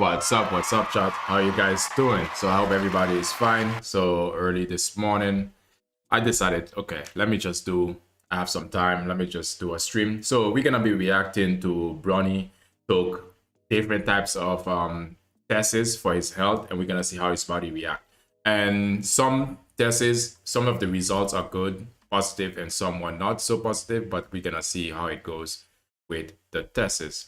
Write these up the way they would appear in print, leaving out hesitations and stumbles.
What's up, chat? How are you guys doing? So I hope everybody is fine. So early this morning, I decided, okay, I have some time, let me just do a stream. So we're gonna be reacting to Browney took different types of tests for his health, and we're gonna see how his body react. And some tests, some of the results are good, positive, and some were not so positive, but we're gonna see how it goes with the tests.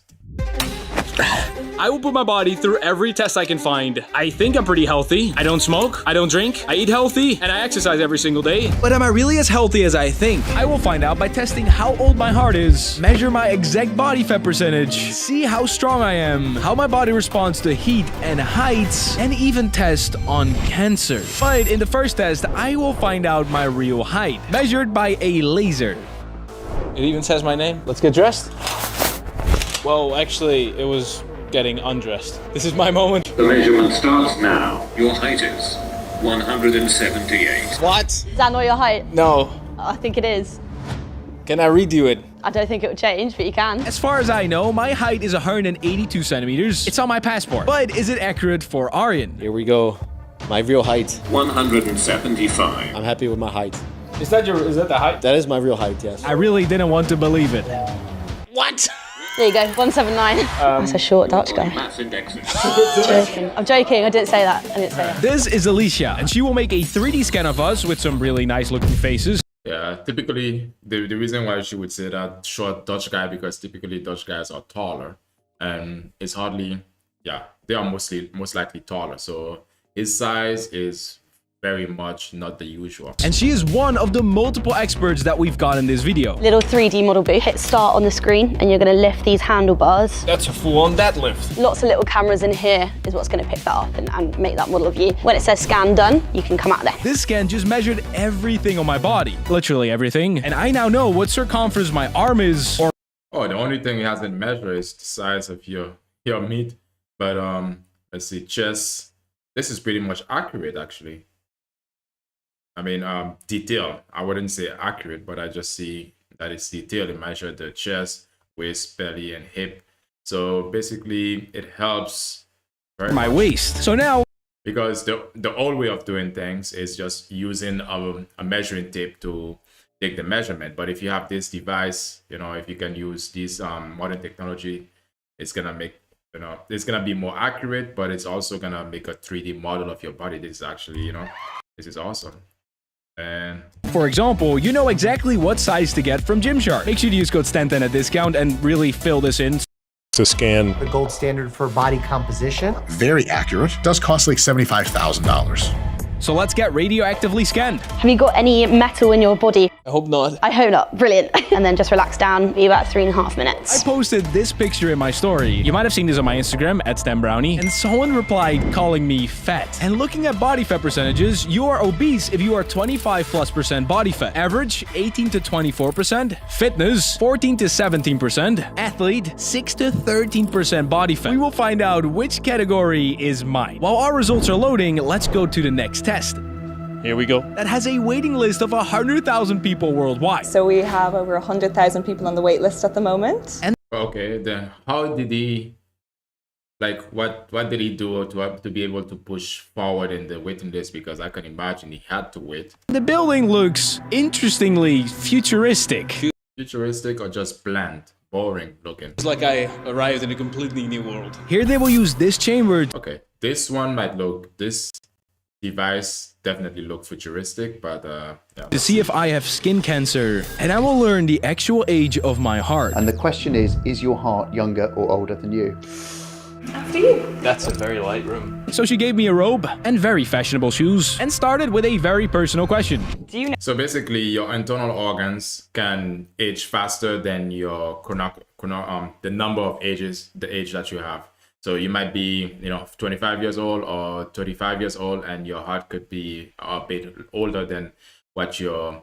I will put my body through every test I can find. I think I'm pretty healthy. I don't smoke, I don't drink, I eat healthy, and I exercise every single day. But am I really as healthy as I think? I will find out by testing how old my heart is, measure my exact body fat percentage, see how strong I am, how my body responds to heat and heights, and even test on cancer. But in the first test, I will find out my real height, measured by a laser. It even says my name. Let's get dressed. Well, actually, it was getting undressed. This is my moment. The measurement starts now. Your height is 178. What? Is that not your height? No. I think it is. Can I redo it? I don't think it will change, but you can. As far as I know, my height is 182 centimeters. It's on my passport. But is it accurate for Aryan? Here we go. My real height. 175. I'm happy with my height. Is that the height? That is my real height, yes. I really didn't want to believe it. What? There you go, 179. That's a short Dutch guy. Mass indexes. I'm joking, I didn't say that. This is Alicia, and she will make a 3D scan of us with some really nice looking faces. Yeah, typically the reason why she would say that short Dutch guy, because typically Dutch guys are taller, and it's hardly, yeah, they are most likely taller. So his size is very much not the usual. And she is one of the multiple experts that we've got in this video. Little 3D model booth. Hit start on the screen and you're gonna lift these handlebars. That's a full-on deadlift. Lots of little cameras in here is what's gonna pick that up and make that model of you. When it says scan done, you can come out there. This scan just measured everything on my body. Literally everything. And I now know what circumference my arm is. Or Oh, the only thing it hasn't measured is the size of your meat. But let's see, chest. This is pretty much accurate actually. I mean, detail. I wouldn't say accurate, but I just see that it's detailed. It measured the chest, waist, belly, and hip. So basically, it helps my waist. So now, because the old way of doing things is just using a measuring tape to take the measurement. But if you have this device, you know, if you can use this modern technology, it's gonna make, you know, it's gonna be more accurate, but it's also gonna make a 3D model of your body. This is actually, you know, this is awesome. And for example, you know exactly what size to get from Gymshark. Make sure to use code STANTON at discount and really fill this in. To scan the gold standard for body composition. very accurate. Does cost like $75,000. So let's get radioactively scanned. Have you got any metal in your body? I hope not. I hope not. Brilliant. And then just relax down, be about 3.5 minutes. I posted this picture in my story. You might have seen this on my Instagram at @StemBrownie, and someone replied calling me fat. And looking at body fat percentages, you are obese if you are 25+% body fat. Average 18 to 24%. Fitness 14 to 17%. Athlete 6 to 13% body fat. We will find out which category is mine. While our results are loading, let's go to the next test. Here we go. That has a waiting list of 100,000 people worldwide. So we have over 100,000 people on the wait list at the moment. And okay, then how did he, like, what did he do to be able to push forward in the waiting list? Because I can imagine he had to wait. the building looks interestingly futuristic. Futuristic or just bland, boring looking? It's like I arrived in a completely new world. Here they will use this chamber. Okay, this one might look, this device definitely look futuristic, but yeah. To see if I have skin cancer, and I will learn the actual age of my heart. And the question is your heart younger or older than you? After you. That's a very light room. So she gave me a robe and very fashionable shoes, and started with a very personal question. Do you know So basically, your internal organs can age faster than your the number of ages, the age that you have. So you might be, you know, 25 years old or 35 years old, and your heart could be a bit older than what your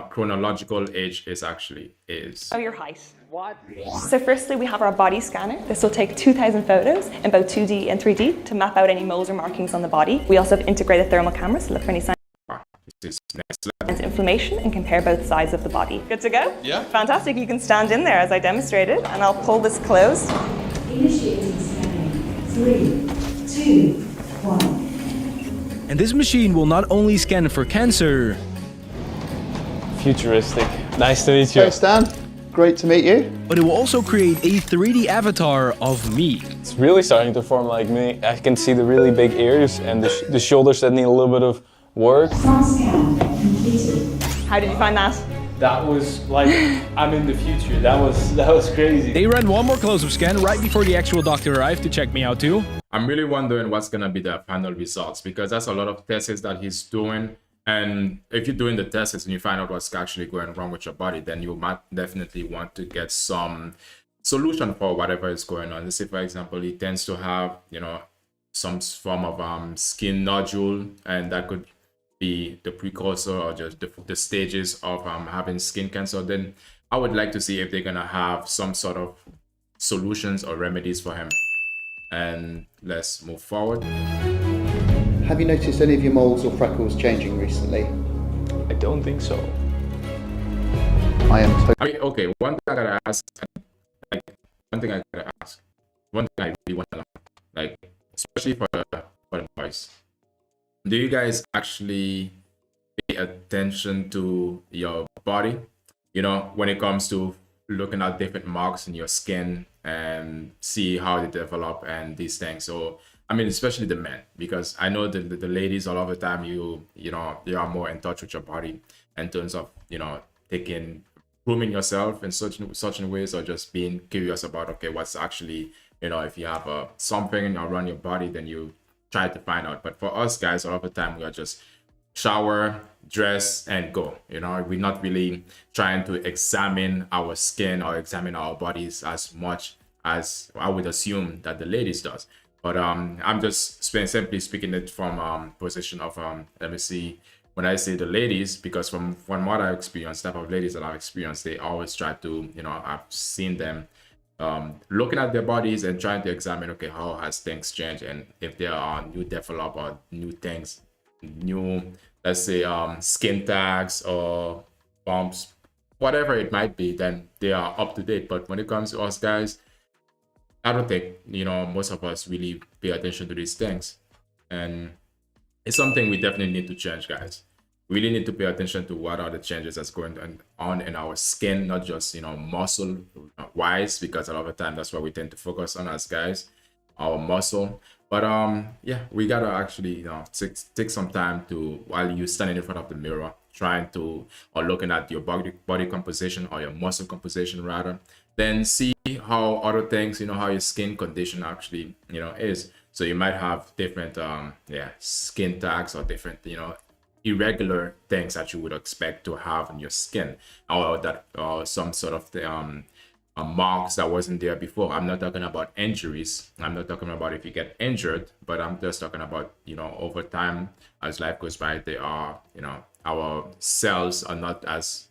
chronological age is. Oh, your height? What? So firstly, we have our body scanner. This will take 2,000 photos in both 2D and 3D to map out any moles or markings on the body. We also have integrated thermal cameras to look for any signs This is next level. of inflammation and compare both sides of the body. Good to go? Yeah. Fantastic. You can stand in there as I demonstrated, and I'll pull this closed. Initiating scanning. 3, 2, 1. And this machine will not only scan for cancer, Futuristic. Nice to meet you. Hey Stan, great to meet you. but it will also create a 3D avatar of me. It's really starting to form like me. I can see the really big ears and the shoulders that need a little bit of work. Front scan completed. How did you find that? That was like, I'm in the future. That was crazy. They ran one more close-up scan right before the actual doctor arrived to check me out too. I'm really wondering what's gonna be the final results, because that's a lot of tests that he's doing. And if you're doing the tests and you find out what's actually going wrong with your body, then you might definitely want to get some solution for whatever is going on. Let's say, for example, he tends to have, some form of skin nodule, and that could be the precursor or just the stages of having skin cancer. Then I would like to see if they're gonna have some sort of solutions or remedies for him. And let's move forward. Have you noticed any of your moles or freckles changing recently? I don't think so. I am Okay, one thing I gotta ask, one thing I really want to know, especially for the boys. Do you guys actually pay attention to your body? When it comes to looking at different marks in your skin and see how they develop and these things. So, I mean, especially the men, because I know the ladies all of the time, you are more in touch with your body in terms of, grooming yourself in such ways, or just being curious about, okay, what's actually, if you have something around your body, then you try to find out. But for us guys, all of the time, we are just shower, dress, and go. We're not really trying to examine our skin or examine our bodies as much as I would assume that the ladies does. But I'm just simply speaking it from position of let me see, when I say the ladies, because from what I experienced, type of ladies that I've experienced, they always try to, I've seen them looking at their bodies and trying to examine, okay, how has things changed, and if there are new develop or new things, new, let's say skin tags or bumps, whatever it might be, then they are up to date. But when it comes to us guys, I don't think, most of us really pay attention to these things. And it's something we definitely need to change, guys. We really need to pay attention to what are the changes that's going on in our skin, not just, muscle wise, because a lot of the time that's what we tend to focus on as guys, our muscle. But yeah, we gotta actually, take some time to, while you're standing in front of the mirror, trying to, or looking at your body composition, or your muscle composition rather, then see how other things, how your skin condition actually, is. So you might have different, skin tags or different, irregular things that you would expect to have on your skin, or that, some sort of marks that wasn't there before. I'm not talking about injuries. I'm not talking about if you get injured, but I'm just talking about, over time, as life goes by, they are, our cells are not as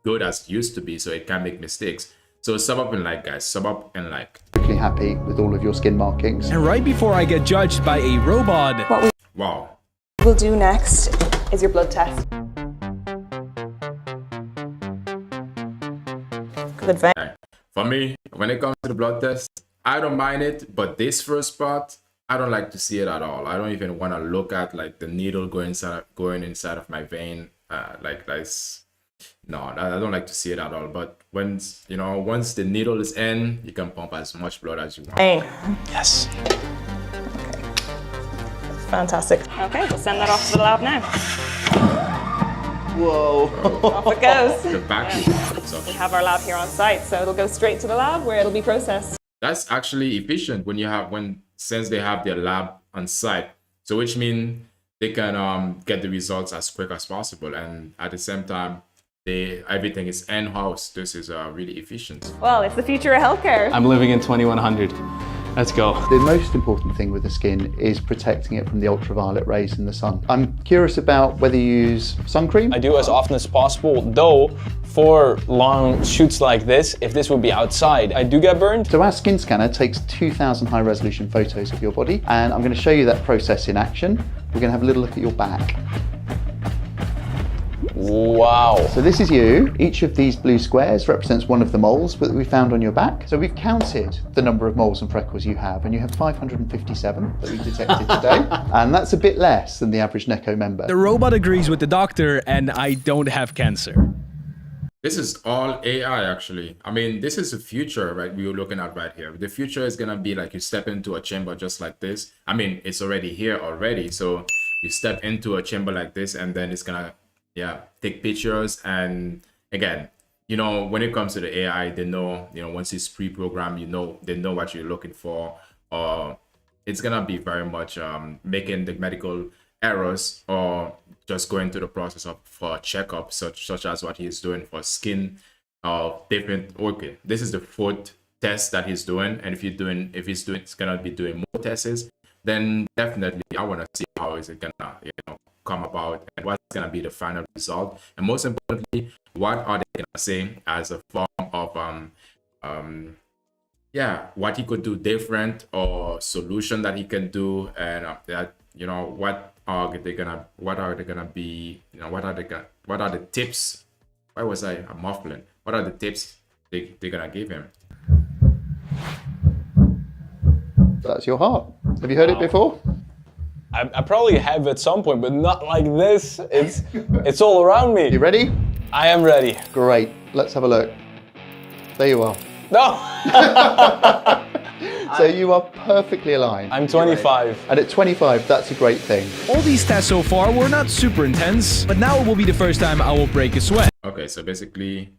good as it used to be, so it can make mistakes. So sub up and like, guys, sub up and like. Perfectly happy with all of your skin markings. And right before I get judged by a robot. What Wow. we'll do next is your blood test. Good advice. For me, when it comes to the blood test, I don't mind it, but this first part, I don't like to see it at all. I don't even want to look at like the needle going inside of my vein, no, I don't like to see it at all. But once the needle is in, you can pump as much blood as you want. Pain. Yes. Okay. Fantastic. Okay, we'll send that off to the lab now. Whoa. Off it goes. The back so We have our lab here on site, so it'll go straight to the lab where it'll be processed. that's actually efficient since they have their lab on site. So which means they can get the results as quick as possible, and at the same time, everything is in-house. This is really efficient. Well, it's the future of healthcare. I'm living in 2100. Let's go. The most important thing with the skin is protecting it from the ultraviolet rays in the sun. I'm curious about whether you use sun cream. I do as often as possible, though for long shoots like this, if this would be outside, I do get burned. So our skin scanner takes 2,000 high resolution photos of your body, and I'm going to show you that process in action. We're going to have a little look at your back. Wow. So this is you. Each of these blue squares represents one of the moles that we found on your back. So we've counted the number of moles and freckles you have, and you have 557 that we detected today. And that's a bit less than the average Neko member. The robot agrees with the doctor, and I don't have cancer. This is all AI actually. I mean, this is the future, right? We were looking at right here. The future is gonna be like you step into a chamber just like this. I mean, it's already here already. So you step into a chamber like this, and then it's gonna, yeah, take pictures. And again, you know, when it comes to the AI, they know, you know, once it's pre-programmed, you know, they know what you're looking for. Or it's gonna be very much making the medical errors, or just going through the process of for a checkup, such as what he's doing for skin, different. Okay, this is the fourth test that he's doing, and if he's gonna be doing more tests, then definitely I want to see how is it gonna, you know, come about, and what's gonna be the final result, and most importantly, what are they gonna say as a form of yeah, what he could do different, or solution that he can do, and that, you know, what are they gonna be, you know, what are the tips? Why was I'm muffling? What are the tips they're gonna give him? That's your heart. Have you heard it before? I probably have at some point, but not like this. It's all around me. You ready? I am ready. Great. Let's have a look. There you are. No! So you are perfectly aligned. I'm 25. And at 25, that's a great thing. All these tests so far were not super intense, but now it will be the first time I will break a sweat. Okay, so basically,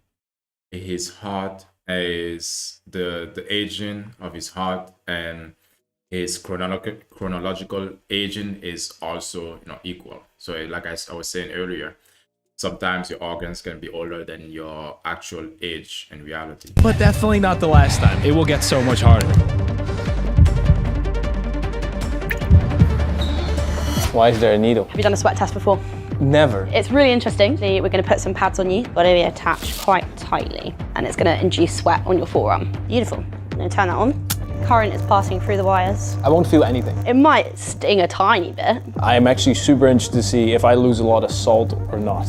his heart is the aging of his heart, and his chronological aging is also, you know, equal. So like I was saying earlier, sometimes your organs can be older than your actual age in reality. But definitely not the last time. It will get so much harder. Why is there a needle? Have you done a sweat test before? Never. It's really interesting. We're going to put some pads on you. Got to be attached quite tightly, and it's going to induce sweat on your forearm. Beautiful. I'm going to turn that on. Current is passing through the wires. I won't feel anything. It might sting a tiny bit. I am actually super interested to see if I lose a lot of salt or not.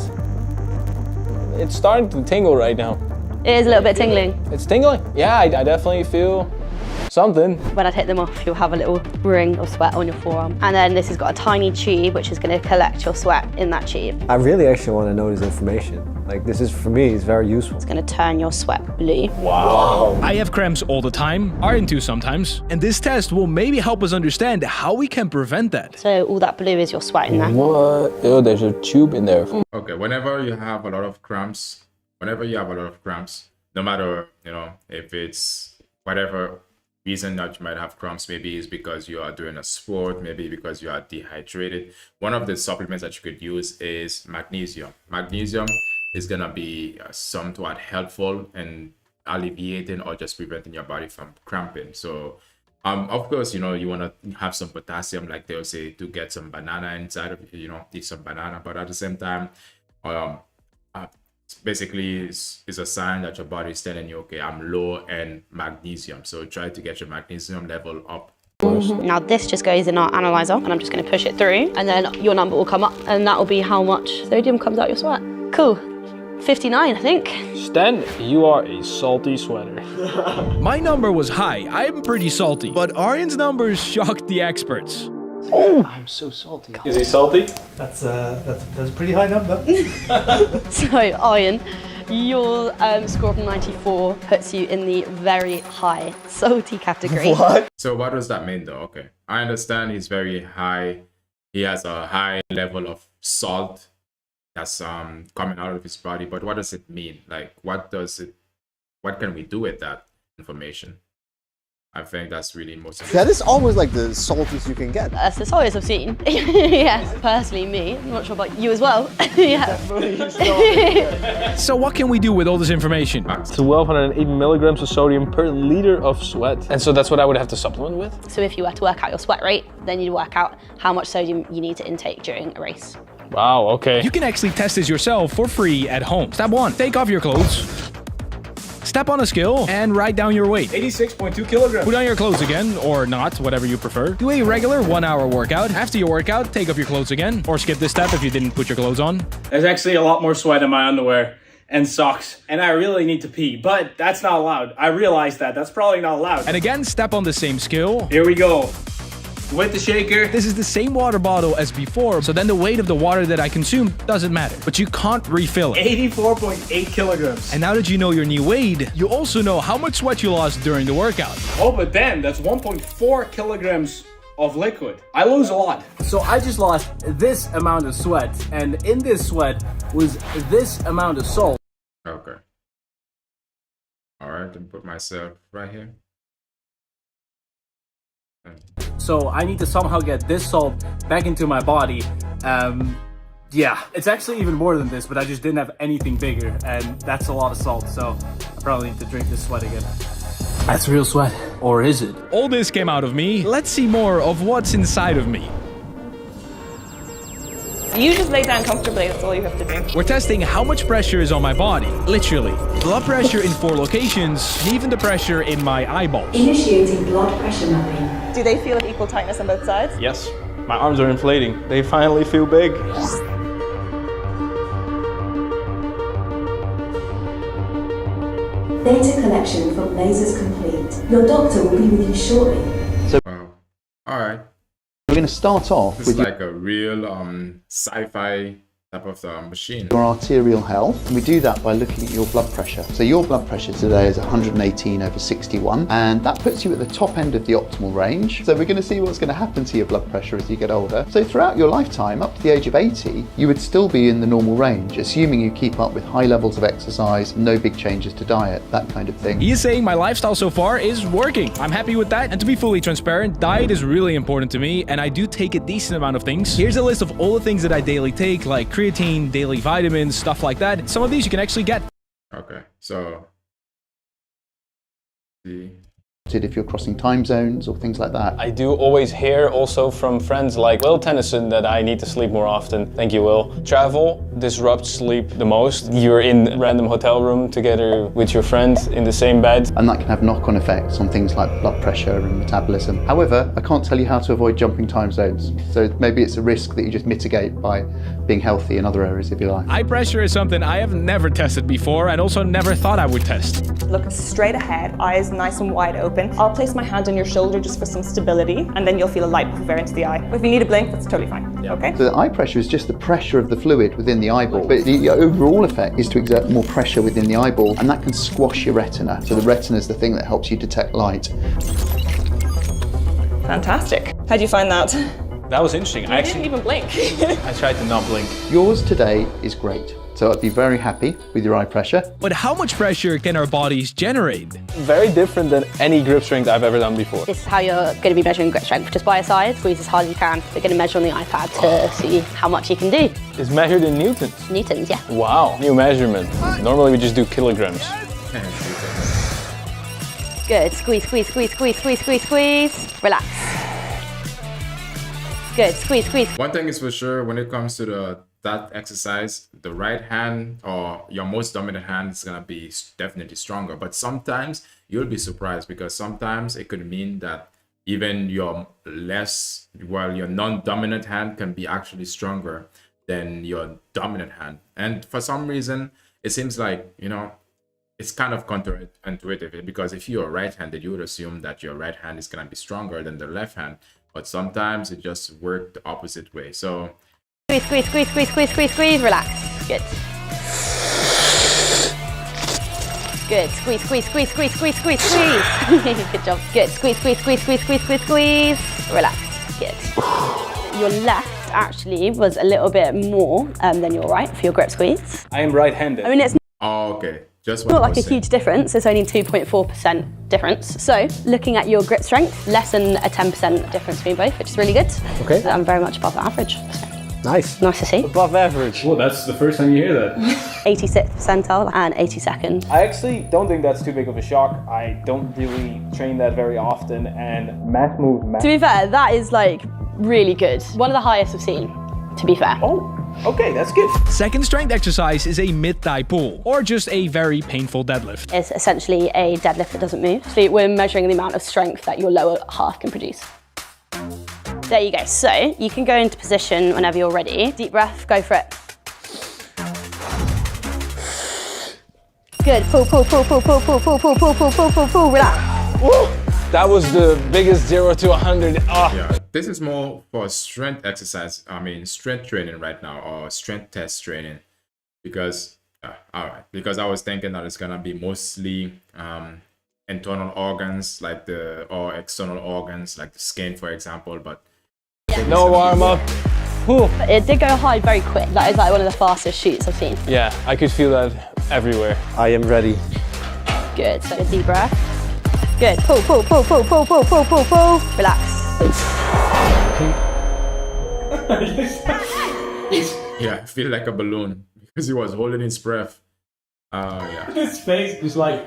It's starting to tingle right now. It is a little bit tingling. It's tingling? Yeah, I definitely feel something. When I take them off, you'll have a little ring of sweat on your forearm. And then this has got a tiny tube, which is going to collect your sweat in that tube. I really actually want to know this information. Like, this is, for me, it's very useful. It's going to turn your sweat blue. Wow. I have cramps all the time, Arjen too sometimes, and this test will maybe help us understand how we can prevent that. So all that blue is your sweat in there. What? Oh, there's a tube in there. Okay, whenever you have a lot of cramps, no matter, you know, if it's whatever reason that you might have cramps, maybe it's because you are doing a sport, maybe because you are dehydrated. One of the supplements that you could use is magnesium. Magnesium is gonna be somewhat helpful in alleviating or just preventing your body from cramping. So of course, you know, you want to have some potassium, like they'll say, to get some banana inside of, you know, eat some banana, but at the same time, basically it's a sign that your body is telling you, okay, I'm low in magnesium, so try to get your magnesium level up. Now this just goes in our analyzer, and I'm just going to push it through, and then your number will come up, and that will be how much sodium comes out your sweat. Cool. 59, I think. Stan, you are a salty sweater. My number was high. I'm pretty salty, but Arjen's numbers shocked the experts. Oh, I'm so salty. is he salty? That's a pretty high number. So, Arjen, your score of 94 puts you in the very high salty category. What? So what does that mean though? Okay, I understand he's very high. He has a high level of salt that's coming out of his body, but what does it mean? Like, what can we do with that information? I think that's really most important. That is almost like the saltiest you can get. That's the saltiest I've seen. Yes, personally me. I'm not sure about you as well. Yeah. So what can we do with all this information? 1280 milligrams of sodium per liter of sweat. And so that's what I would have to supplement with? So if you were to work out your sweat rate, then you'd work out how much sodium you need to intake during a race. Wow, okay. You can actually test this yourself for free at home. Step 1, take off your clothes. Step on a scale and write down your weight. 86.2 kilograms. Put on your clothes again, or not, whatever you prefer. Do a regular 1-hour workout. After your workout, take off your clothes again, or skip this step if you didn't put your clothes on. There's actually a lot more sweat in my underwear and socks, and I really need to pee, but that's not allowed. I realize that. That's probably not allowed. And again, step on the same scale. Here we go. With the shaker. This is the same water bottle as before, so then the weight of the water that I consume doesn't matter. But you can't refill it. 84.8 kilograms. And now that you know your new weight, you also know how much sweat you lost during the workout. Oh, but then that's 1.4 kilograms of liquid. I lose a lot. So I just lost this amount of sweat, and in this sweat was this amount of salt. Okay. All right, and put myself right here. So I need to somehow get this salt back into my body. Yeah, it's actually even more than this, but I just didn't have anything bigger, and that's a lot of salt, so I probably need to drink this sweat again. That's real sweat. Or is it? All this came out of me. Let's see more of what's inside of me. You just lay down comfortably, that's all you have to do. We're testing how much pressure is on my body. Literally. Blood pressure in 4 locations, and even the pressure in my eyeballs. Initiating blood pressure mapping. Do they feel of equal tightness on both sides? Yes, my arms are inflating. They finally feel big. Data collection from lasers complete. Your doctor will be with you shortly. Wow. All right. We're going to start off It's with like a real sci-fi type of machine. your arterial health, and we do that by looking at your blood pressure. So your blood pressure today is 118/61, and that puts you at the top end of the optimal range. So we're going to see what's going to happen to your blood pressure as you get older. So throughout your lifetime, up to the age of 80, you would still be in the normal range, assuming you keep up with high levels of exercise, no big changes to diet, that kind of thing. He is saying my lifestyle so far is working. I'm happy with that, and to be fully transparent, diet is really important to me, and I do take a decent amount of things. Here's a list of all the things that I daily take, like creatine, daily vitamins, stuff like that. Some of these you can actually get. Okay, so see. If you're crossing time zones or things like that. I do always hear also from friends like Will Tennyson that I need to sleep more often. Thank you, Will. Travel disrupts sleep the most. You're in a random hotel room together with your friend in the same bed. And that can have knock-on effects on things like blood pressure and metabolism. However, I can't tell you how to avoid jumping time zones. So maybe it's a risk that you just mitigate by being healthy in other areas of your life. Eye pressure is something I have never tested before and also never thought I would test. Look straight ahead, eyes nice and wide open. I'll place my hand on your shoulder just for some stability, and then you'll feel a light move into the eye. If you need a blink, that's totally fine, okay? So the eye pressure is just the pressure of the fluid within the eyeball, but the overall effect is to exert more pressure within the eyeball, and that can squash your retina. So the retina is the thing that helps you detect light. Fantastic. How'd you find that? That was interesting. I didn't even blink. I tried to not blink. Yours today is great. So I'd be very happy with your eye pressure. But how much pressure can our bodies generate? Very different than any grip strength I've ever done before. This is how you're going to be measuring grip strength. Just by your side, squeeze as hard as you can. We're going to measure on the iPad to see how much you can do. It's measured in newtons. Newtons, yeah. Wow, new measurement. Normally we just do kilograms. Good. Squeeze, squeeze, squeeze, squeeze, squeeze, squeeze, squeeze. Relax. Good. Squeeze, squeeze. One thing is for sure, when it comes to that exercise, the right hand or your most dominant hand is gonna be definitely stronger. But sometimes you'll be surprised, because sometimes it could mean that even your your non-dominant hand can be actually stronger than your dominant hand. And for some reason, it seems like, you know, it's kind of counterintuitive, because if you're right-handed, you would assume that your right hand is gonna be stronger than the left hand. But sometimes it just works the opposite way. So Squeeze, squeeze, squeeze, squeeze, squeeze, squeeze, squeeze. Relax. Good. Good. Squeeze, squeeze, squeeze, squeeze, squeeze, squeeze, squeeze. Good job. Good. Squeeze, squeeze, squeeze, squeeze, squeeze, squeeze, squeeze. Relax. Good. Your left actually was a little bit more than your right for your grip squeeze. I am right-handed. I mean, it's okay. Just not like a huge difference. It's only 2.4% difference. So looking at your grip strength, less than a 10% difference between both, which is really good. Okay. I'm very much above average. So. Nice. Nice to see. Above average. Well, that's the first time you hear that. 86th percentile and 82nd. I actually don't think that's too big of a shock. I don't really train that very often, and To be fair, that is like really good. One of the highest I've seen, to be fair. Oh, Okay, that's good. Second strength exercise is a mid-thigh pull, or just a very painful deadlift. It's essentially a deadlift that doesn't move. So we're measuring the amount of strength that your lower half can produce. There you go. So you can go into position whenever you're ready. Deep breath, go for it. Good. Pull, pull, pull, pull, pull, pull, pull, pull, pull, pull, pull, pull, pull. Relax. Woo! That was the biggest 0 to 100. Oh. Yeah, this is more for strength exercise. I mean, strength training right now, or strength test training, because because I was thinking that it's gonna be mostly internal organs or external organs like the skin, for example. But no warm up. It did go high very quick. That is like one of the fastest shoots I've seen. Yeah, I could feel that everywhere. I am ready. Good. So a deep breath. Good. Pull, pull, pull, pull, pull, pull, pull, pull, pull. Relax. yeah, I feel like a balloon because he was holding his breath. Yeah. His face is like.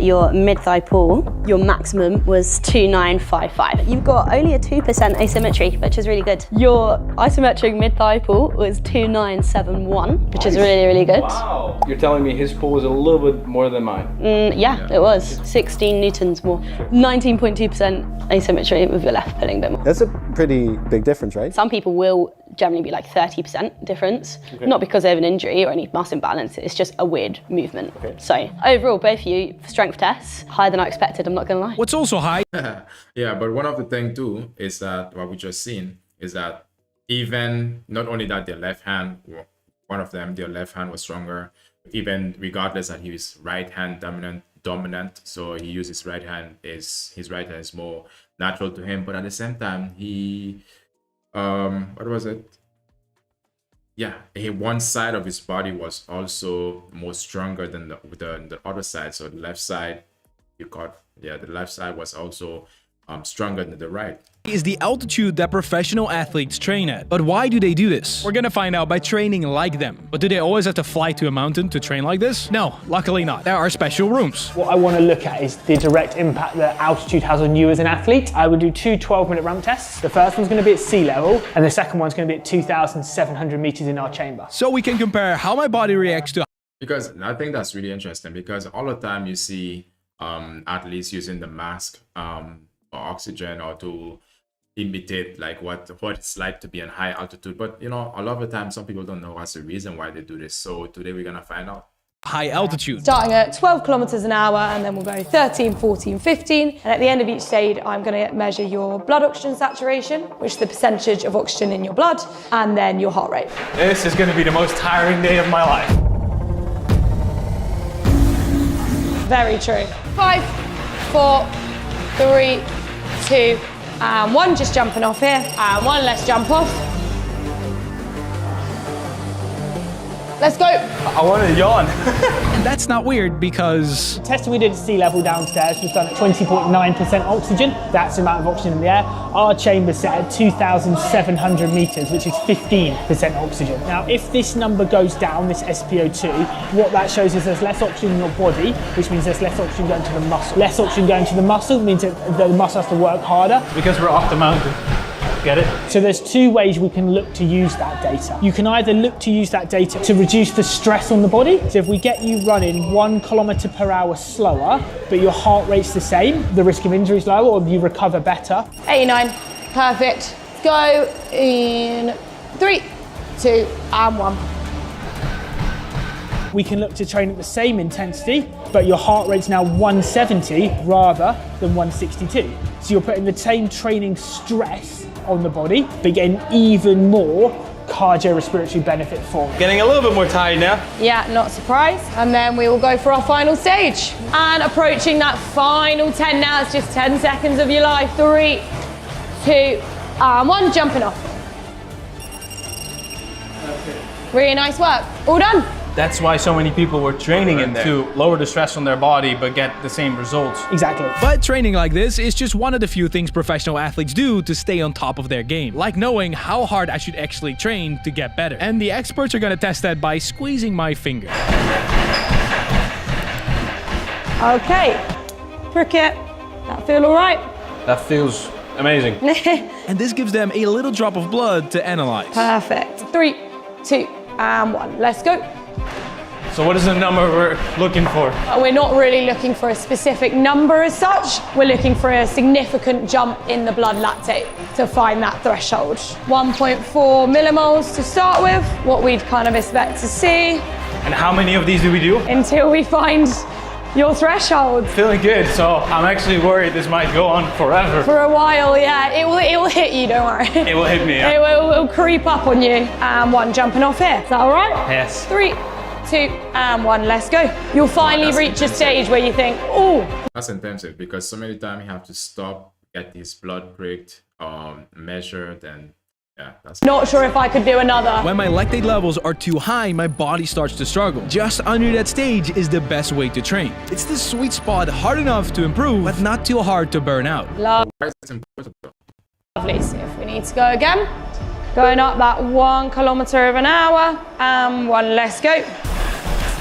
Your mid-thigh pull, your maximum was 2955. You've got only a 2% asymmetry, which is really good. Your isometric mid-thigh pull was 2971, which is really, really good. Wow. You're telling me his pull was a little bit more than mine? Yeah, it was. 16 newtons more. 19.2% asymmetry with your left pulling a bit more. That's a pretty big difference, right? Some people will generally be like 30% difference, not because they have an injury or any mass imbalance, it's just a weird movement. So overall, both of you, strength tests, higher than I expected, I'm not gonna lie. What's also high? Yeah, but one of the things too is that what we just seen is that even not only that their left hand, one of them, their left hand was stronger, even regardless that he was right hand dominant, so he used his right hand, his right hand is more natural to him, but at the same time he what was it? Yeah, one side of his body was also more stronger than the other side. So the left side, the left side was also stronger than the right. Is the altitude that professional athletes train at. But why do they do this? We're gonna find out by training like them. But do they always have to fly to a mountain to train like this? No, luckily not. There are special rooms. What I want to look at is the direct impact that altitude has on you as an athlete. I would do 2 12-minute ramp tests. The first one's going to be at sea level, and the second one's going to be at 2,700 meters in our chamber. So we can compare how my body reacts to. Because I think that's really interesting, because all the time you see athletes using the mask for oxygen or to imitate like what it's like to be in high altitude, but a lot of the time some people don't know what's the reason why they do this. So today we're gonna find out. High altitude. Starting at 12 kilometers an hour, and then we'll go 13, 14, 15. And at the end of each stage, I'm going to measure your blood oxygen saturation, which is the percentage of oxygen in your blood, and then your heart rate. This is going to be the most tiring day of my life. Very true. 5, 4, 3, 2, and 1. Just jumping off here. And 1, let's jump off. Let's go. I want to yawn. And that's not weird because... The testing we did at sea level downstairs was done at 20.9% oxygen. That's the amount of oxygen in the air. Our chamber's set at 2,700 meters, which is 15% oxygen. Now, if this number goes down, this SpO2, what that shows is there's less oxygen in your body, which means there's less oxygen going to the muscle. Less oxygen going to the muscle means that the muscle has to work harder. Because we're off the mountain. Get it? So there's 2 ways we can look to use that data. You can either look to use that data to reduce the stress on the body. So if we get you running 1 kilometer per hour slower, but your heart rate's the same, the risk of injury is lower, or you recover better. 89. Perfect. Go in 3, 2, and 1. We can look to train at the same intensity, but your heart rate's now 170 rather than 162. So you're putting the same training stress on the body, but getting even more cardiorespiratory benefit for it. Getting a little bit more tired now. Yeah, not surprised. And then we will go for our final stage. And approaching that final 10 now, it's just 10 seconds of your life. 3, 2, and 1, jumping off. Really nice work. All done. That's why so many people were training in there, to lower the stress on their body but get the same results. Exactly. But training like this is just one of the few things professional athletes do to stay on top of their game. Like knowing how hard I should actually train to get better. And the experts are gonna test that by squeezing my finger. Okay. Cricket. That feel all right? That feels Amazing. And this gives them a little drop of blood to analyze. Perfect. 3, 2, and 1. Let's go. So what is the number we're looking for? We're not really looking for a specific number as such. We're looking for a significant jump in the blood lactate to find that threshold. 1.4 millimoles to start with, what we'd kind of expect to see. And how many of these do we do? Until we find your threshold. Feeling good, so I'm actually worried this might go on forever. For a while, yeah. It will hit you, don't worry. It will hit me, yeah. It will creep up on you. And 1 jumping off here. Is that all right? Yes. 3, 2, and 1. Let's go. You'll finally reach a stage where you think, oh. That's intensive because so many times you have to stop, get this blood pricked, measured, and yeah, that's not sure if I could do another. When my lactate levels are too high, my body starts to struggle. Just under that stage is the best way to train. It's the sweet spot, hard enough to improve, but not too hard to burn out. Lovely. See if we need to go again. Going up that 1 kilometer an hour, and 1. Let's go.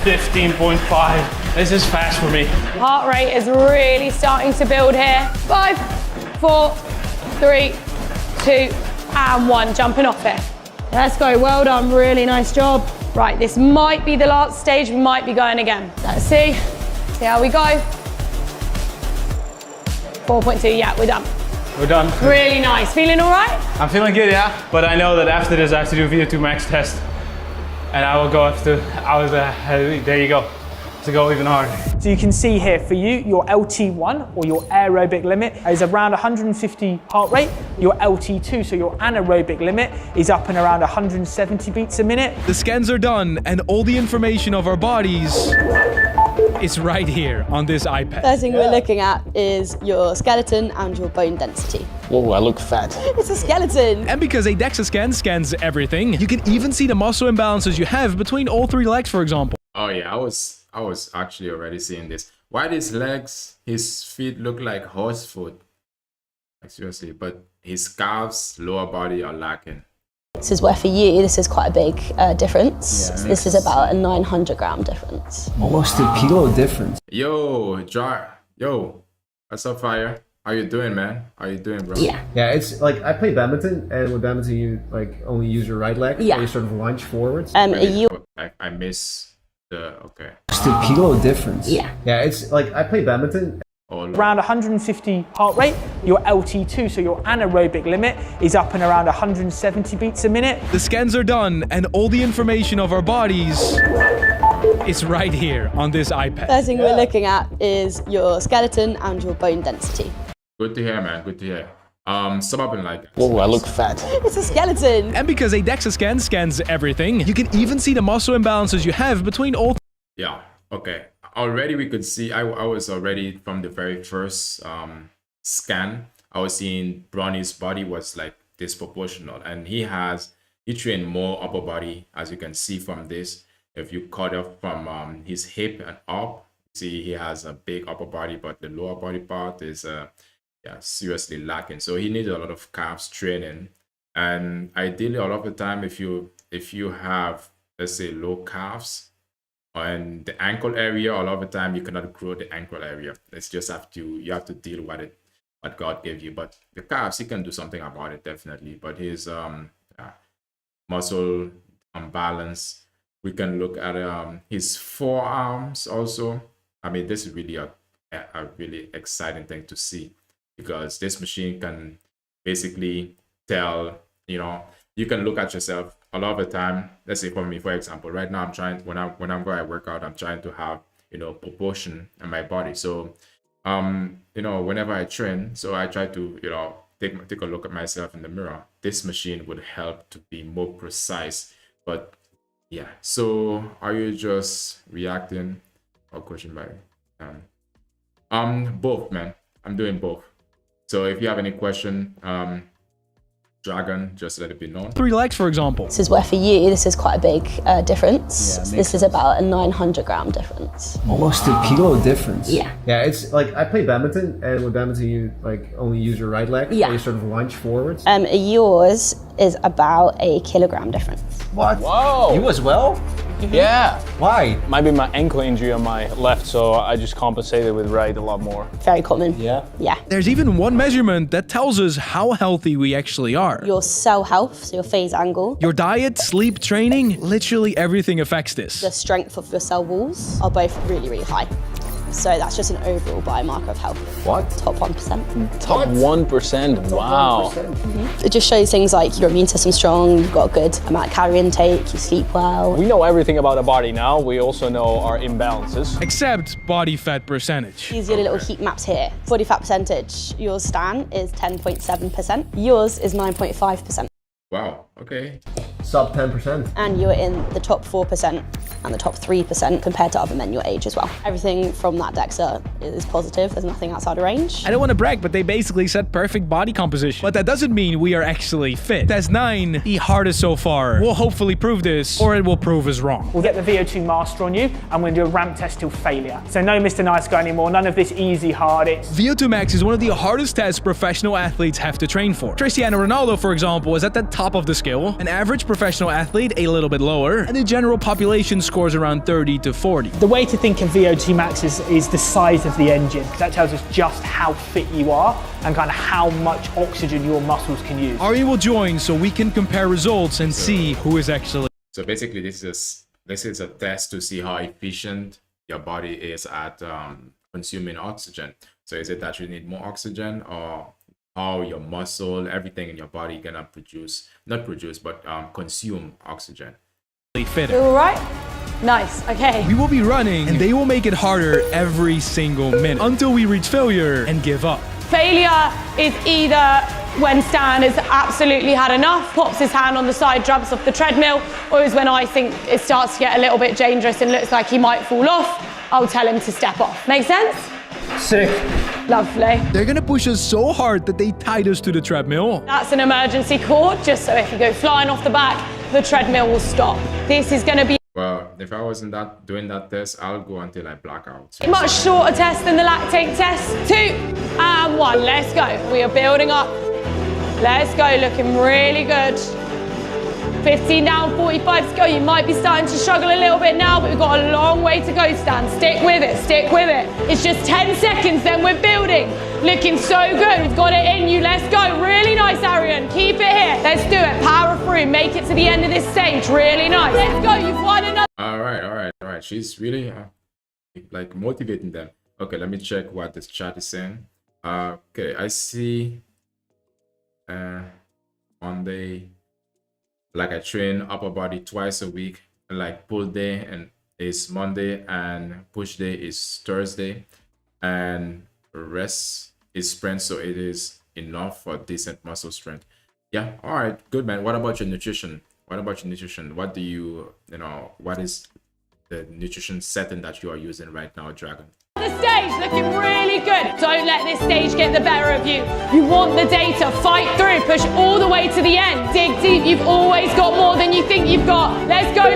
15.5. This is fast for me. Heart rate is really starting to build here. 5, 4, 3, 2, and 1. Jumping off it. Let's go. Well done. Really nice job. Right, this might be the last stage. We might be going again. Let's see. See how we go. 4.2. Yeah, we're done. We're done. Really nice. Feeling all right? I'm feeling good, yeah. But I know that after this I have to do VO2 max test. And I will go after, there you go. To go even harder. So you can see here for you, your LT1 or your aerobic limit is around 150 heart rate. Your LT2, so your anaerobic limit, is up and around 170 beats a minute. The scans are done and all the information of our bodies is right here on this iPad. First thing we're looking at is your skeleton and your bone density. Whoa, I look fat. It's a skeleton. And because a DEXA scan scans everything, you can even see the muscle imbalances you have between all 3 legs, for example. Oh yeah, I was actually already seeing this. Why his legs, his feet look like horse foot? Like seriously, but his calves, lower body are lacking. This is where for you, this is quite a big difference. Yeah, this is about a 900 gram difference. Almost a kilo difference. Yo, Jar. Yo, what's up, Fire? How you doing, man? How you doing, bro? Yeah. Yeah, it's like I play badminton, and with badminton you like only use your right leg. Yeah. You sort of lunge forwards. I miss the okay. Just a kilo difference. Yeah. Yeah, it's like I play badminton. Around 150 heart rate. Your LT2, so your anaerobic limit, is up and around 170 beats a minute. The scans are done and all the information of our bodies is right here on this iPad. First thing we're looking at is your skeleton and your bone density. Good to hear, man. Good to hear. Something like that. Whoa, I look fat. It's a skeleton. And because a DEXA scan scans everything, you can even see the muscle imbalances you have between all. Yeah. Okay. Already we could see. I was already from the very first scan. I was seeing Browney's body was like disproportional, and he trained more upper body, as you can see from this. If you cut off from his hip and up, see he has a big upper body, but the lower body part is seriously lacking. So he needs a lot of calves training, and ideally a lot of the time if you have, let's say, low calves and the ankle area, a lot of the time you cannot grow the ankle area. It's just you have to deal with it, what God gave you. But the calves, he can do something about it, definitely. But his muscle balance, we can look at his forearms also. I mean, this is really a really exciting thing to see, because this machine can basically tell, you can look at yourself a lot of the time. Let's say for me, for example, right now I'm trying, when I'm going to work out, I'm trying to have, proportion in my body. So, whenever I train, so I try to, take a look at myself in the mirror. This machine would help to be more precise. But yeah, so are you just reacting or question by both, man? I'm doing both. So if you have any question, Dragon, just let it be known. 3 legs, for example. This is where for you, this is quite a big difference. Yeah, this is about a 900 gram difference. Almost a kilo difference. Yeah. Yeah, it's like I play badminton, and with badminton you like only use your right leg. Yeah. You sort of lunge forwards. Yours is about a kilogram difference. What? Whoa! You as well? Yeah. Why? Might be my ankle injury on my left, so I just compensated with right a lot more. Very common. Yeah. Yeah. There's even one measurement that tells us how healthy we actually are. Your cell health, so your phase angle, Your diet, sleep, training, literally everything affects this. the strength of your cell walls are both really, really high. So that's just an overall biomarker of health. What? Top 1%. Top 1%. Wow. It just shows things like your immune system's strong, you've got a good amount of calorie intake, you sleep well. We know everything about our body now. We also know our imbalances. Except body fat percentage. These are the little heat maps here. Body fat percentage, yours, Stan, is 10.7%. Yours is 9.5%. Wow. Okay. Sub 10%. And you're in the top 4% and the top 3% compared to other men your age as well. Everything from that DEXA is positive. There's nothing outside of range. I don't want to brag, but they basically said perfect body composition. But that doesn't mean we are actually fit. Test 9, the hardest so far. We'll hopefully prove this, or it will prove us wrong. We'll get the VO2 master on you and we're going to do a ramp test till failure. So no Mr. Nice Guy anymore, none of this easy hard. It's VO2 max is one of the hardest tests professional athletes have to train for. Cristiano Ronaldo, for example, is at the top of the scale. An average professional athlete, a little bit lower. And the general population scores around 30 to 40. the way to think of VO2 max is the size of the engine, because that tells us just how fit you are and kind of how much oxygen your muscles can use. Ari will join so we can compare results and see who is actually. So basically, this is a test to see how efficient your body is at consuming oxygen. So is it that you need more oxygen, or how your muscle, everything in your body gonna consume oxygen? Fit. You all right? Nice, okay. We will be running, and they will make it harder every single minute until we reach failure and give up. Failure is either when Stan has absolutely had enough, pops his hand on the side, jumps off the treadmill, or is when I think it starts to get a little bit dangerous and looks like he might fall off, I'll tell him to step off. Make sense? Sick. Lovely. They're gonna push us so hard that they tied us to the treadmill. That's an emergency cord, just so if you go flying off the back, the treadmill will stop. This is going to be Well, if I wasn't doing that test, I'll go until I black out. a much shorter test than the lactate test. 2 and 1, let's go. We are building up. Let's go, looking really good. 15 down, 45 to go. You might be starting to struggle a little bit now, but we've got a long way to go, Stan. Stick with it, stick with it. It's just 10 seconds, then we're building. Looking so good, we've got it in you, let's go. Really nice, Arian, keep it here. Let's do it, power through, make it to the end of this stage, really nice. Let's go, you've won another. All right. She's really like motivating them. Okay, let me check what this chat is saying. Okay, I see Monday, like I train upper body twice a week, like pull day and is Monday and push day is Thursday, and rest is sprint, so it is enough for decent muscle strength. Yeah, all right, good, man. What about your nutrition? What do what is the nutrition setting that you are using right now, Dragon? The stage looking really good. Don't let this stage get the better of you. You want the data, fight through, push all the way to the end. Dig deep, you've always got more than you think you've got. Let's go,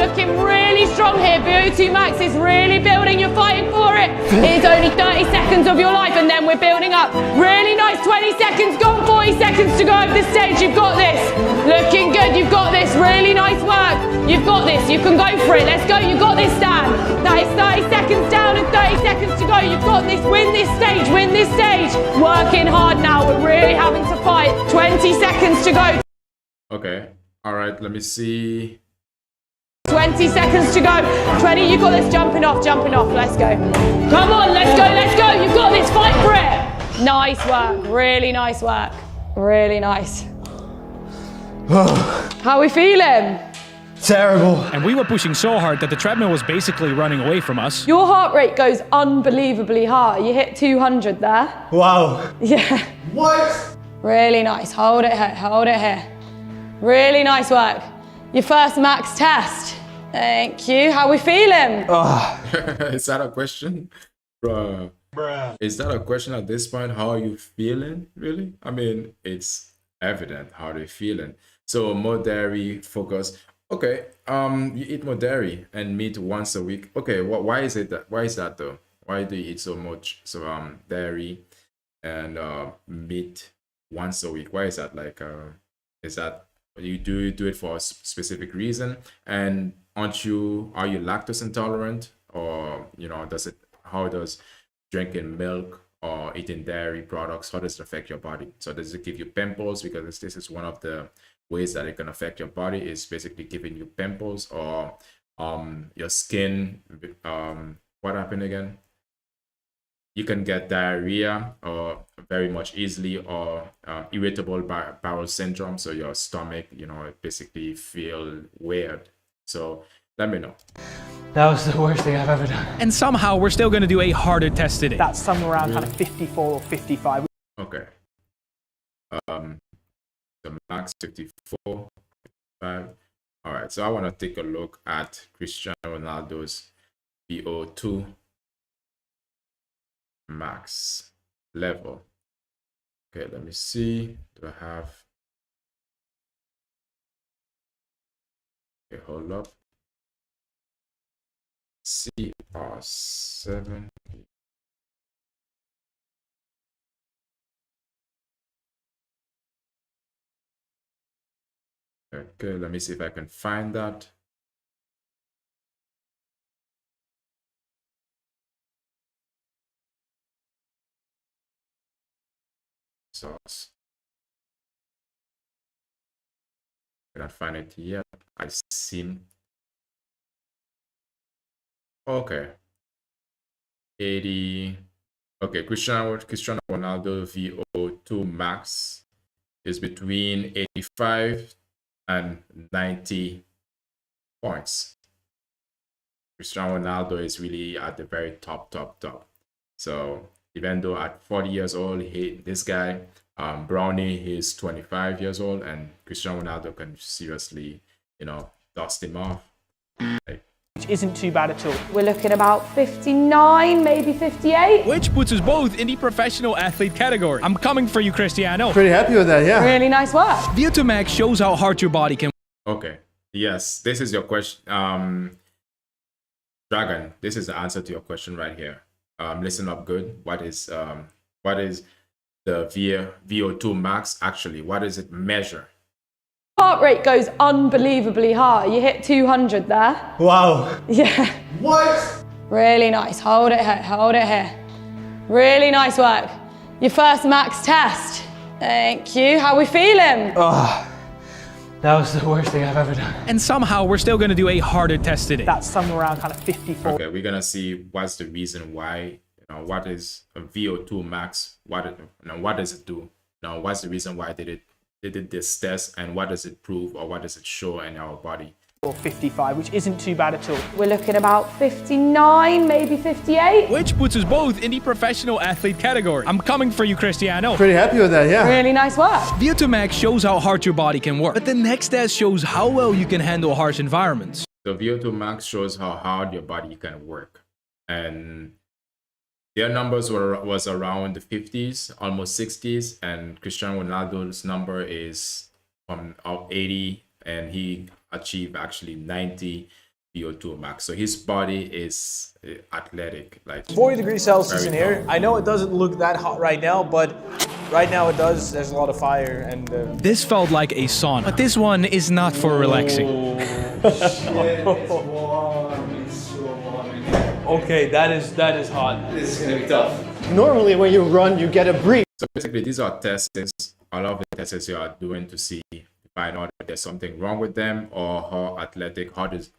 looking really strong here. VO2 max is really building, you're fighting for it. It's only 30 seconds of your life and then we're building up. Really nice, 20 seconds gone, 40 seconds to go over the stage. You've got this, looking good, you've got this. Really nice work, you've got this, you can go for it. Let's go, you've got this, Stan. That is 30 seconds down and 30 seconds to go. You've got this. Win this stage. Win this stage. Working hard now. We're really having to fight. 20 seconds to go. Okay. All right. Let me see. 20 seconds to go. 20. You got this. Jumping off. Let's go. Come on. Let's go. You've got this. Fight for it. Nice work. Really nice work. Really nice. How are we feeling? Terrible. And we were pushing so hard that the treadmill was basically running away from us. Your heart rate goes unbelievably high. You hit 200 there. Wow. Yeah. What? Really nice. Hold it here. Really nice work. Your first max test. Thank you. How are we feeling? Is that a question? Bruh. Is that a question at this point? How are you feeling, really? I mean, it's evident how they're feeling. So more dairy focus. Okay, you eat more dairy and meat once a week. Okay, why is that though? Why do you eat so much dairy and meat once a week? Why is that? Like, Is that you do it for a specific reason? And are you lactose intolerant, or how does drinking milk or eating dairy products, how does it affect your body? So does it give you pimples? Because this is one of the ways that it can affect your body, is basically giving you pimples, or your skin. What happened again? You can get diarrhea or very much easily, or irritable bowel syndrome. So your stomach, basically feel weird. So let me know. That was the worst thing I've ever done. And somehow we're still going to do a harder test today. That's somewhere around kind of 54 or 55. Okay. The max 54, 55. All right. So I want to take a look at Cristiano Ronaldo's VO2 max level. Okay, let me see. Do I have? Okay, hold up. CR7. Okay, let me see if I can find that. Source. Cannot find it yet. I seem. Okay. 80. Okay, Cristiano Ronaldo VO2 max is between 85 and 90 points. Cristiano Ronaldo is really at the very top. So even though at 40 years old, this guy, Browney, he's 25 years old, and Cristiano Ronaldo can seriously, dust him off. Which isn't too bad at all. We're looking about 59, maybe 58. Which puts us both in the professional athlete category. I'm coming for you, Cristiano. Pretty happy with that, yeah. Really nice work. VO2 max shows how hard your body can. Okay. Yes, this is your question. Dragon, this is the answer to your question right here. Listen up good. What is the VO2 max actually? What does it measure? Heart rate goes unbelievably high. You hit 200 there. Wow. Yeah. What? Really nice. Hold it here. Really nice work. Your first max test. Thank you. How we feeling? Oh, that was the worst thing I've ever done. And somehow we're still going to do a harder test today. That's somewhere around kind of 54. Okay, we're gonna see what's the reason why. What is a VO2 max? What does it do? What's the reason why they did this test, and what does it prove, or what does it show in our body? Or 55, which isn't too bad at all. We're looking about 59, maybe 58. Which puts us both in the professional athlete category. I'm coming for you, Cristiano. Pretty happy with that, yeah. Really nice work. VO2 max shows how hard your body can work, but the next test shows how well you can handle harsh environments. The VO2 max shows how hard your body can work, and their numbers was around the 50s, almost 60s, and Cristiano Ronaldo's number is from 80, and he achieved actually 90 VO2 max. So his body is athletic, like 40 degrees Celsius in here. I know it doesn't look that hot right now, but right now it does. There's a lot of fire, and this felt like a sauna, but this one is not for relaxing. Okay, that is hot. This is gonna be tough. Normally when you run, you get a breathe. So basically these are tests, a lot of the tests you are doing to find out if there's something wrong with them, or how athletic, how does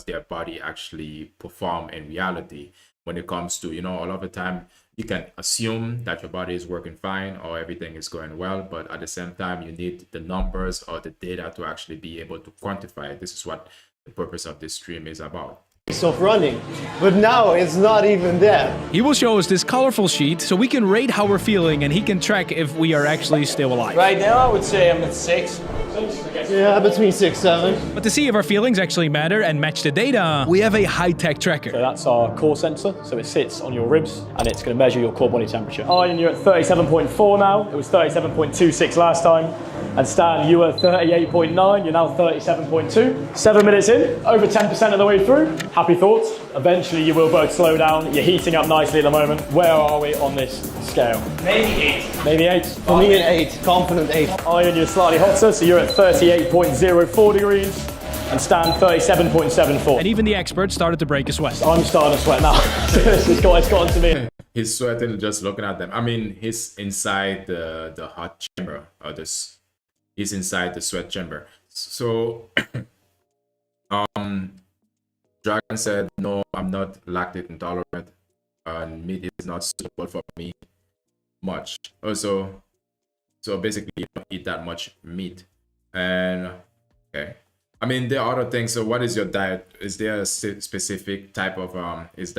their body actually perform in reality when it comes to, a lot of the time you can assume that your body is working fine or everything is going well, but at the same time you need the numbers or the data to actually be able to quantify it. This is what the purpose of this stream is about. Of running, but now it's not even there. He will show us this colorful sheet so we can rate how we're feeling, and he can track if we are actually still alive. Right now I would say I'm at 6. Yeah, between 6, 7. But to see if our feelings actually matter and match the data, we have a high-tech tracker. So that's our core sensor, so it sits on your ribs and it's going to measure your core body temperature. Oh, and you're at 37.4 now. It was 37.26 last time. And Stan, you were 38.9, you're now 37.2. 7 minutes in, over 10% of the way through. Happy thoughts? Eventually you will both slow down. You're heating up nicely at the moment. Where are we on this scale? Maybe 8. Maybe 8? For me, an 8. Confident 8. Iron, you're slightly hotter, so you're at 38.04 degrees. And Stan, 37.74. And even the experts started to break a sweat. I'm starting to sweat now. it's gotten to me. He's sweating just looking at them. I mean, he's inside the hot chamber, or this. He's inside the sweat chamber. So, Dragon said, "No, I'm not lactate intolerant, and meat is not suitable for me much. Also, so basically, you don't eat that much meat." And okay. I mean, there are other things. So what is your diet? Is there a specific type of is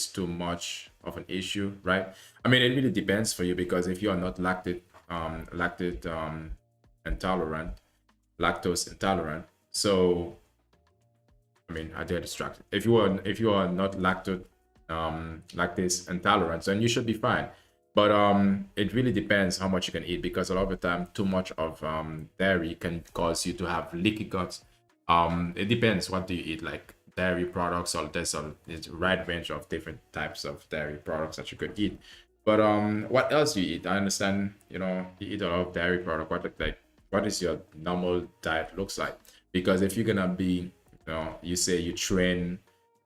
too much of an issue, right? I mean, it really depends for you, because if you are not lactose intolerant, so I mean, I get distracted. If you are not lactose intolerant, then you should be fine. But it really depends how much you can eat, because a lot of the time too much of dairy can cause you to have leaky guts. It depends, what do you eat, like dairy products, or there's a wide range of different types of dairy products that you could eat. But what else do you eat? I understand, you eat a lot of dairy product. What is your normal diet looks like? Because if you're gonna be, you say you train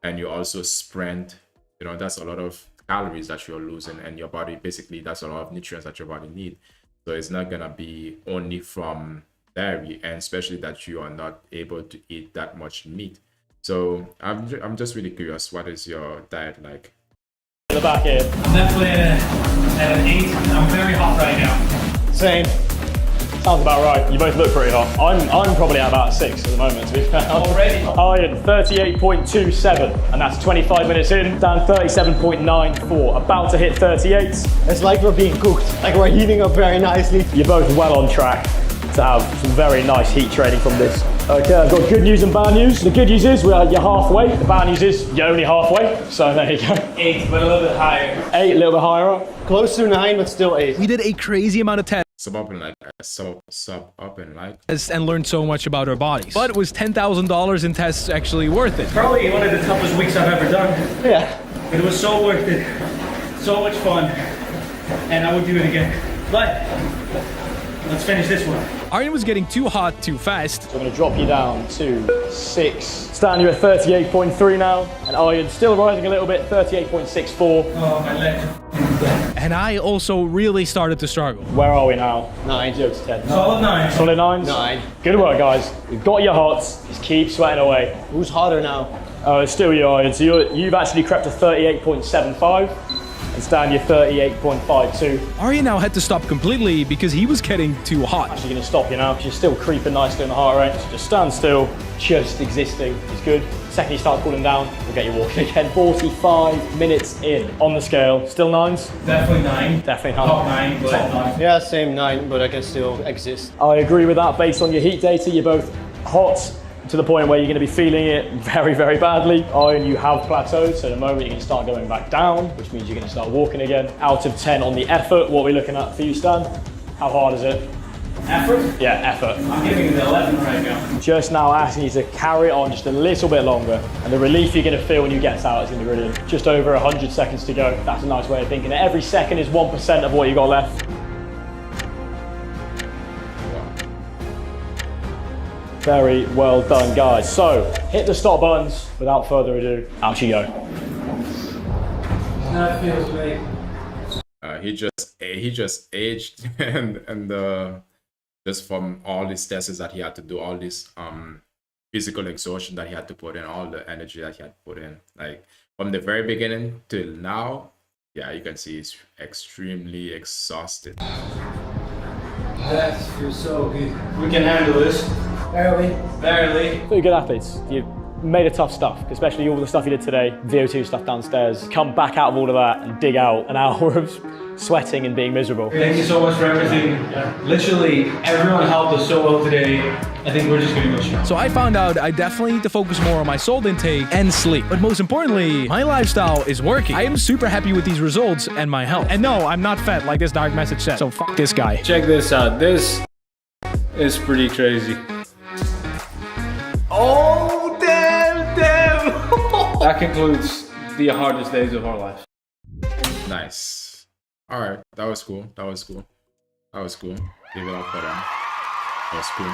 and you also sprint, that's a lot of calories that you're losing, and your body, basically that's a lot of nutrients that your body need. So it's not gonna be only from dairy, and especially that you are not able to eat that much meat. So I'm just really curious, what is your diet like? In the back here. I'm definitely at an 8. I'm very hot right now. Same. Sounds about right. You both look pretty hot. I'm probably at about 6 at the moment, to be fair. Already? Iron, 38.27, and that's 25 minutes in. Down 37.94, about to hit 38. It's like we're being cooked. Like we're heating up very nicely. You're both well on track to have some very nice heat training from this. Okay, I've got good news and bad news. The good news is you're halfway. The bad news is you're only halfway. So there you go. 8, but a little bit higher. 8, a little bit higher up. Close to 9, but still 8. We did a crazy amount of tests Sub up and like. and learned so much about our bodies. But was $10,000 in tests actually worth it? Probably one of the toughest weeks I've ever done. Yeah. It was so worth it. So much fun. And I would do it again. But let's finish this one. Iron was getting too hot too fast. So I'm going to drop you down to 6. Stan, you're at 38.3 now. And Iron still rising a little bit, 38.64. Oh, my legs. And I also really started to struggle. Where are we now? 9. 0 to 10. Solid 9. Solid 9s? 9. Good work, guys. We've got your hots. Just keep sweating away. Who's hotter now? Oh, it's still you, Iron. So you've actually crept to 38.75. And Stan, you're 38.52. Arya now had to stop completely because he was getting too hot. Actually going to stop you now because you're still creeping nicely in the heart rate. So just stand still, just existing is good. The second you start cooling down, we'll get you walking again. 45 minutes in on the scale. Still 9s? Definitely 9. Definitely 9. Top 9, but 9. Yeah, same 9, but I can still exist. I agree with that. Based on your heat data, you're both hot to the point where you're going to be feeling it very, very badly. Iron, you have plateaued, so the moment you're going to start going back down, which means you're going to start walking again. Out of 10 on the effort, what are we looking at for you, Stan? How hard is it? Effort? Yeah, effort. I'm giving it an 11 right now. Just now asking you to carry on just a little bit longer, and the relief you're going to feel when you get out is going to be brilliant. Just over 100 seconds to go. That's a nice way of thinking it. Every second is 1% of what you got left. Very well done, guys. So, hit the stop buttons. Without further ado, out you go. That feels great. He just aged, and just from all these tests that he had to do, all this physical exhaustion that he had to put in, all the energy that he had to put in, like from the very beginning till now, yeah, you can see he's extremely exhausted. That feels so good. We can handle this. Barely. Very good athletes. You made a tough stuff, especially all the stuff you did today, VO2 stuff downstairs. Come back out of all of that and dig out an hour of sweating and being miserable. Thank you so much for everything. Literally, everyone helped us so well today. I think we're just gonna go strong. So I found out I definitely need to focus more on my salt intake and sleep. But most importantly, my lifestyle is working. I am super happy with these results and my health. And no, I'm not fat like this dark message said. So fuck this guy. Check this out. This It's pretty crazy. Oh, damn. That concludes the hardest days of our life. Nice. All right, that was cool. Give it up for them. That was cool.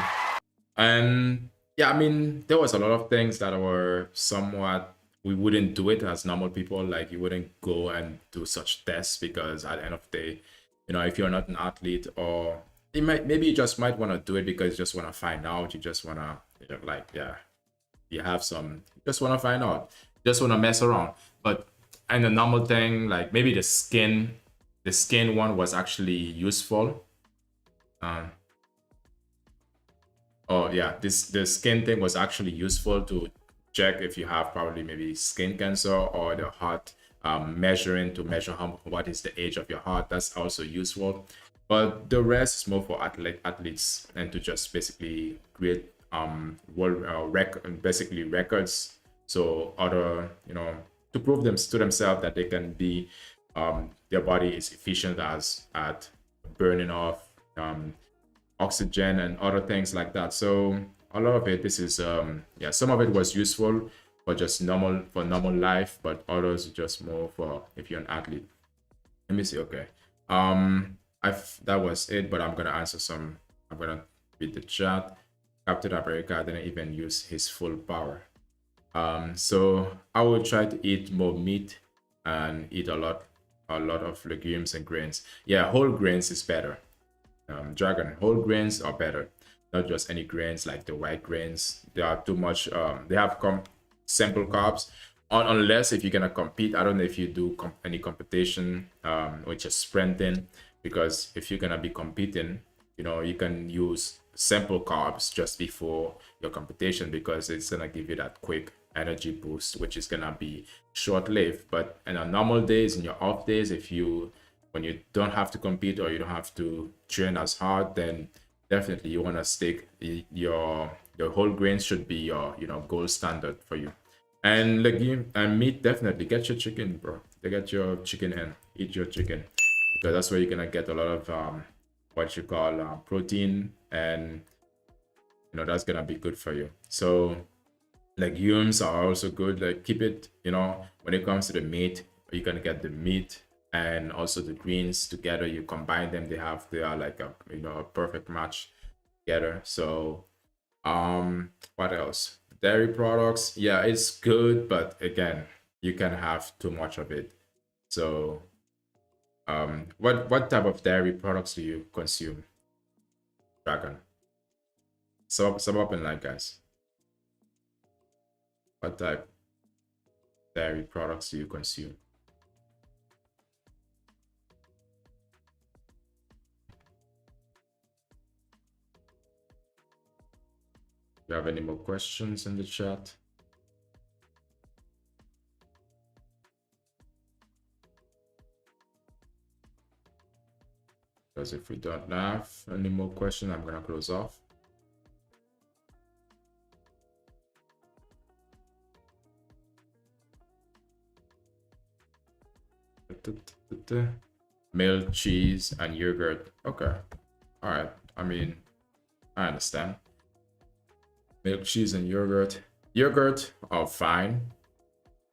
And yeah, I mean, there was a lot of things that were somewhat, we wouldn't do it as normal people. Like, you wouldn't go and do such tests because at the end of the day, if you're not an athlete, or maybe you just might want to do it because you just want to find out. You just want to, you just want to find out, just want to mess around. But and the normal thing, like maybe the skin one was actually useful. The skin thing was actually useful to check if you have probably maybe skin cancer, or the heart measuring to measure what is the age of your heart. That's also useful. But the rest is more for athletes, and to just basically create world records. So other, to prove them to themselves that they can be, their body is efficient at burning off oxygen and other things like that. So a lot of it, this is some of it was useful for just normal life, but others just more for if you're an athlete. Let me see. Okay, that was it, but I'm gonna read the chat. Captain America didn't even use his full power. So I will try to eat more meat and eat a lot of legumes and grains. Yeah, whole grains is better. Dragon, whole grains are better, not just any grains like the white grains. They are too much. They have simple carbs. Unless if you're gonna compete, I don't know if you do any competition, which is sprinting, because if you're gonna be competing, you can use simple carbs just before your competition, because it's gonna give you that quick energy boost, which is gonna be short-lived. But in a normal days, in your off days, when you don't have to compete or you don't have to train as hard, then definitely you want to stick your whole grains should be your gold standard for you. And legume and meat, definitely get your chicken, bro. Get your chicken in, eat your chicken, because that's where you're gonna get a lot of what you call protein, and that's gonna be good for you. So legumes are also good. Like, keep it, when it comes to the meat, you can get the meat and also the greens together. You combine them, they are like a a perfect match together. So what else? Dairy products, yeah, it's good, but again, you can have too much of it. So what type of dairy products do you consume, Dragon? Sum up in line, guys. What type of dairy products do you consume? Do you have any more questions in the chat? Because if we don't have any more questions, I'm gonna close off. Milk, cheese, and yogurt. Okay, all right. I mean, I understand. Milk, cheese, and yogurt. Yogurt are fine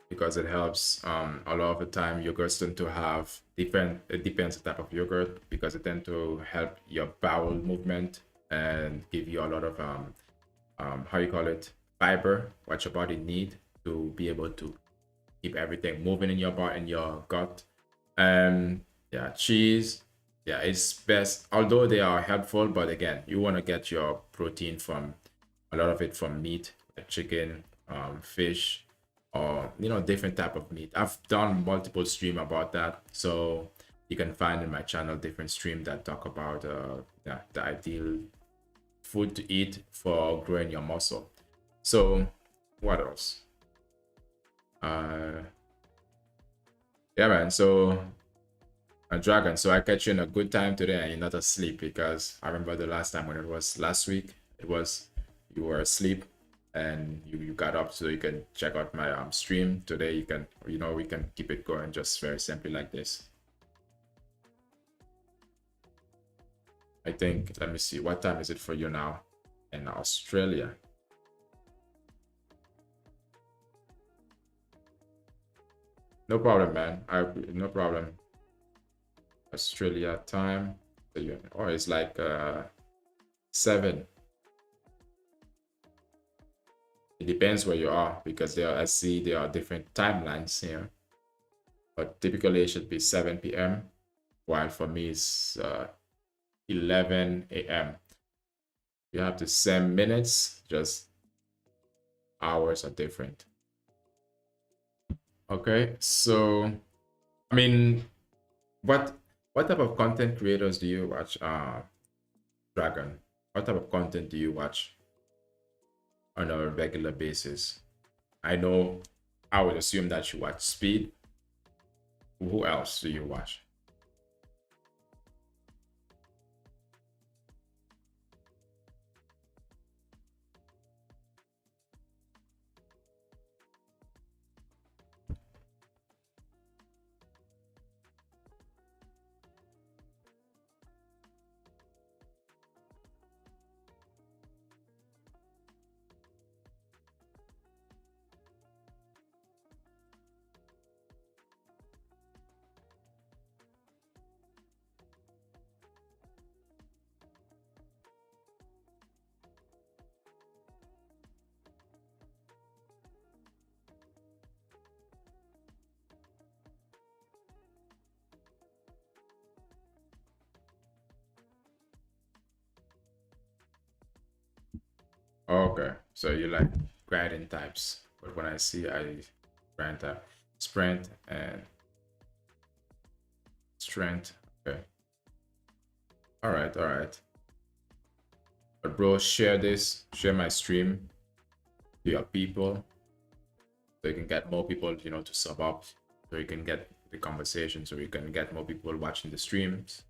because it helps. A lot of the time, yogurts tend to have it depends the type of yogurt, because it tend to help your bowel movement and give you a lot of how you call it, fiber, what your body need to be able to keep everything moving in your body, in your gut. Yeah, cheese, yeah, it's best, although they are helpful, but again, you want to get your protein from a lot of it from meat, like chicken, fish, or different type of meat. I've done multiple stream about that, so you can find in my channel different stream that talk about the ideal food to eat for growing your muscle. So what else? Yeah, man. So a Dragon, so I catch you in a good time today and you're not asleep, because I remember the last time when it was last week, you were asleep and you got up, so you can check out my stream today. You can, we can keep it going just very simply like this. I think, let me see, what time is it for you now in Australia? No problem, man. No problem. Australia time. Or it's like 7. It depends where you are, because I see there are different timelines here. But typically it should be 7 p.m. while for me it's 11 a.m. You have the same minutes, just hours are different. Okay, so I mean, what type of content creators do you watch, Dragon? What type of content do you watch on a regular basis? I know, I would assume that you watch Speed. Who else do you watch? Okay, so you like grinding types, but when I see grind type, sprint and strength. Okay. All right. But bro, share my stream to your people, so you can get more people, to sub up, so you can get the conversation, so you can get more people watching the streams.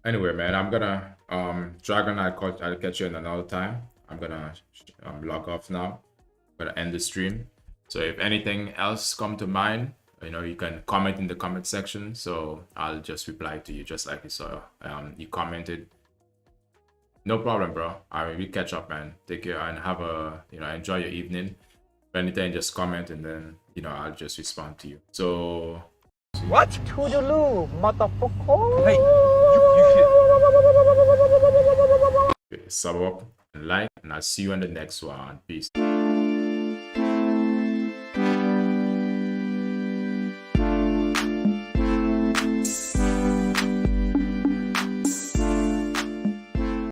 Anyway, man, I'm gonna Dragon, I'll catch you in another time. I'm gonna log off now. I'm gonna end the stream. So if anything else come to mind, you can comment in the comment section, so I'll just reply to you, just like you saw. You commented. No problem, bro. We catch up, man. Take care and have a enjoy your evening. If anything, just comment, and then I'll just respond to you. So what? Toodaloo, motherfucker. Hey, sub up and like, and I'll see you on the next one. Peace.